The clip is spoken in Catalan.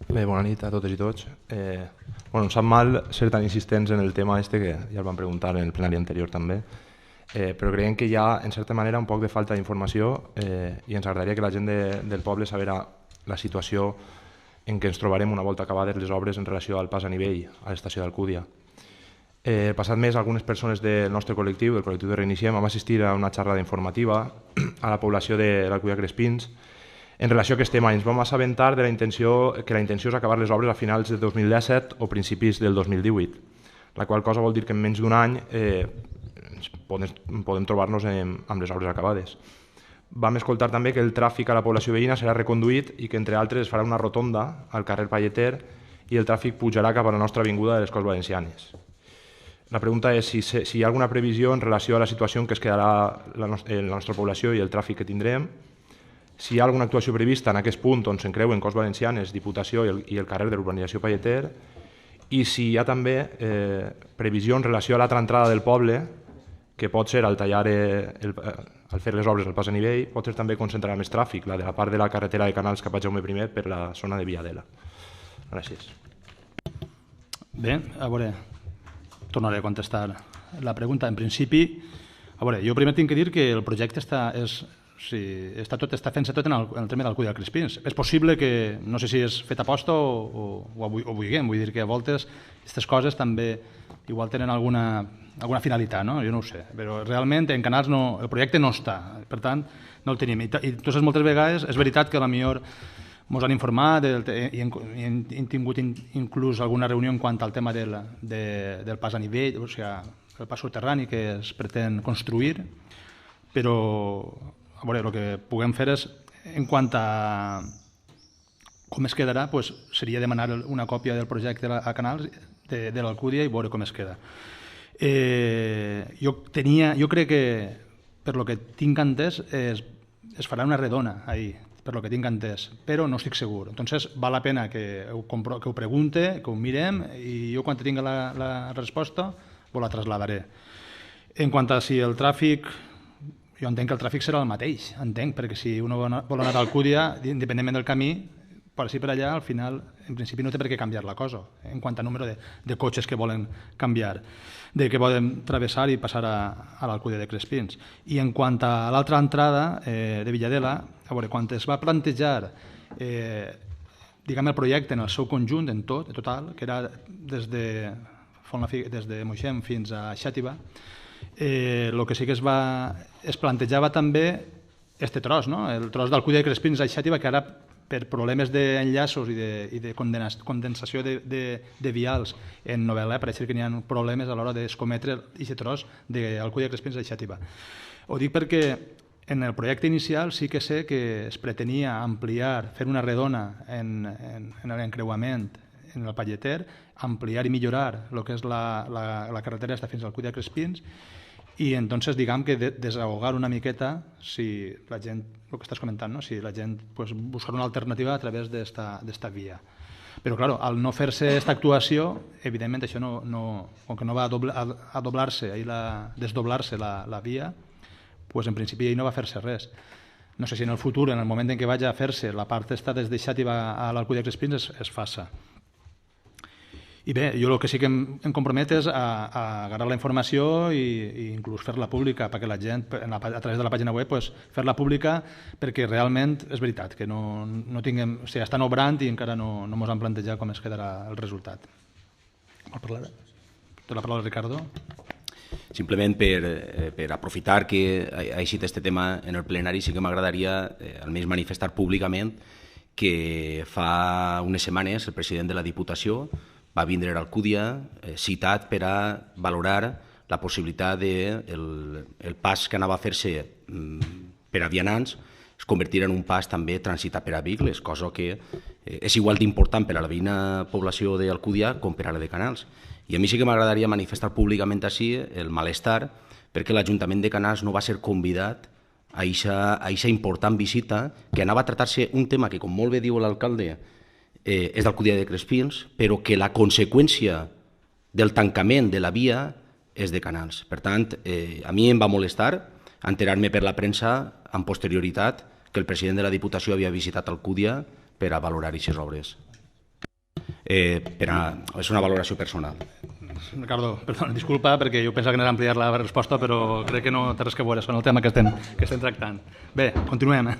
Bé, bona nit a totes i tots. Em sap mal ser tan insistents en el tema este, que ja el vam preguntar en el plenari anterior també, però creiem que hi ha, en certa manera, un poc de falta d'informació i ens agradaria que la gent del poble sabera la situació en què ens trobarem una volta acabades les obres en relació al pas a nivell a l'estació d'Alcúdia. El passat mes, algunes persones del nostre col·lectiu, del col·lectiu de Reiniciem, vam assistir a una xerrada informativa a la població de l'Alcúdia Crespins en relació a aquest tema. Ens vam assabentar que la intenció és acabar les obres a finals del 2017 o principis del 2018, la qual cosa vol dir que en menys d'un any podem trobar-nos amb les obres acabades. Vam escoltar també que el tràfic a la població veïna serà reconduït i que, entre altres, es farà una rotonda al carrer Palleter i el tràfic pujarà cap a la nostra avinguda de les Corts Valencianes. La pregunta és si hi ha alguna previsió en relació a la situació en què es quedarà la nostra població i el tràfic que tindrem, si hi ha alguna actuació prevista en aquest punt on s'encreuen Corts Valencianes, Diputació i el carrer de l'urbanització Palleter, i si hi ha també previsió en relació a l'altra entrada del poble, que pot ser al fer les obres del pas a nivell, pot ser també concentrar més tràfic, la de la part de la carretera de Canals cap a Jaume I per la zona de Viadela. Gràcies. Bé, a veure, tornaré a contestar la pregunta. En principi, a veure, jo primer tinc que dir que el projecte està fent-se tot en el tema d'Alcúdia de Crespins. És possible que, no sé si és fet a posta o vulguem, vull dir que a voltes aquestes coses també igual tenen alguna finalitat, no? Jo no ho sé, però realment en Canals el projecte no està, per tant no el tenim. I entonces moltes vegades és veritat que potser ens han informat i hem tingut inclús alguna reunió en quant al tema del pas a nivell, o sigui, el pas soterrani que es pretén construir, però a veure, el que puguem fer és, en quant a com es quedarà, seria demanar una còpia del projecte a Canals de l'Alcúdia i veure com es queda. Jo crec que, per lo que tinc entès, es farà una redona ahir, per lo que tinc entès, però no estic segur. Entonces, val la pena que ho pregunte, que ho mirem, i jo quan tingui la resposta vos la traslladaré. En quant a si el tràfic, jo entenc que el tràfic serà el mateix, perquè si un vol anar a Alcúdia, independentment del camí, per així per allà, al final, en principi no té per què canviar la cosa, en quant a número de cotxes que volen canviar, que volen travessar i passar a l'Alcúdia de Crespins. I en quant a l'altra entrada de Villadela, a veure, quan es va plantejar el projecte en el seu conjunt, en total, que era des de Moixent fins a Xàtiva, el que sí que es plantejava també aquest tros, el tros d'Alcúdia de Crespins a Xàtiva, que ara per problemes d'enllaços i de condensació de vials en Novel·la, pareix que n'hi ha problemes a l'hora d'escometre aquest tros d'Alcúdia de Crespins a Xàtiva. Ho dic perquè en el projecte inicial sí que sé que es pretenia ampliar, fer una redona en l'encreuament en el Palleter, ampliar i millorar el que és la carretera fins a Alcúdia de Crespins, i entonces diguem que desahogar una miqueta, si la gent, el que estàs comentant, si la gent buscar una alternativa a través d'esta via. Però, clar, al no fer-se aquesta actuació, evidentment això com que no va a desdoblar-se la via, en principi no va fer-se res. No sé si en el futur, en el moment en què vagi a fer-se la part des de Xàtiva a l'Alcúdia de Crespins, es faça. I bé, jo el que sí que em compromet és a agarrar la informació i inclús fer-la pública, perquè la gent, a través de la pàgina web, fer-la pública, perquè realment és veritat que no tinguem... O sigui, estan obrant i encara no ens han plantejat com es quedarà el resultat. Vol parlar? Té la paraula, Ricardo. Simplement per aprofitar que ha eixit aquest tema en el plenari, sí que m'agradaria almenys manifestar públicament que fa unes setmanes el president de la Diputació va vindre a Alcúdia citat per a valorar la possibilitat del pas que anava a fer-se per a vianants es convertirà en un pas també transitat per a vehicles, cosa que és igual d'important per a la veïna població d'Alcúdia com per a la de Canals. I a mi sí que m'agradaria manifestar públicament així el malestar perquè l'Ajuntament de Canals no va ser convidat a aquesta important visita que anava a tractar-se un tema que, com molt bé diu l'alcalde, és d'Alcúdia de Crespins, però que la conseqüència del tancament de la via és de Canals. Per tant, a mi em va molestar enterar-me per la premsa amb posterioritat que el president de la Diputació havia visitat Alcúdia per a valorar aquestes obres. és una valoració personal. Ricardo, perdona, disculpa, perquè jo pensava que anés a ampliar la resposta, però crec que no té res a veure amb el tema que estem tractant. Bé, continuem.